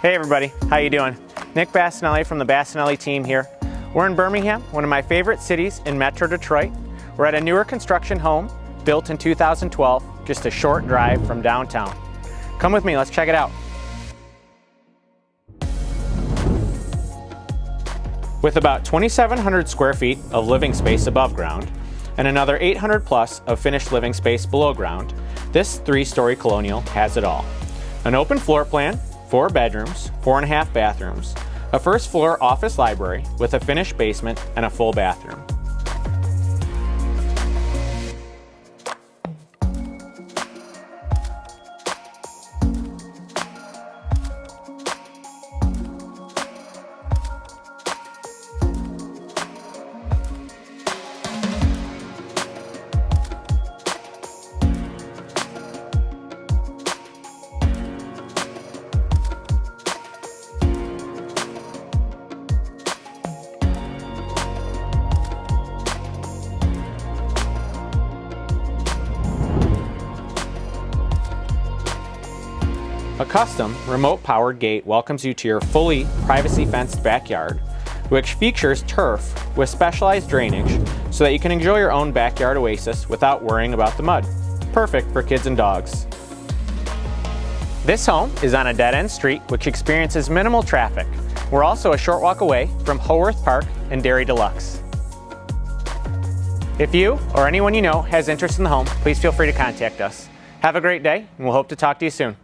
Hey everybody, how you doing? Nick Bassinelli from the Bassinelli team here. We're in Birmingham, one of my favorite cities in Metro Detroit. We're at a newer construction home built in 2012, just a short drive from downtown. Come with me, let's check it out. With about 2,700 square feet of living space above ground and another 800 plus of finished living space below ground, this 3-story colonial has it all. An open floor plan, 4 bedrooms, 4.5 bathrooms, a first floor office library with a finished basement and a full bathroom. A custom, remote-powered gate welcomes you to your fully privacy-fenced backyard, which features turf with specialized drainage so that you can enjoy your own backyard oasis without worrying about the mud. Perfect for kids and dogs. This home is on a dead-end street which experiences minimal traffic. We're also a short walk away from Haworth Park and Dairy Deluxe. If you or anyone you know has interest in the home, please feel free to contact us. Have a great day, and we'll hope to talk to you soon.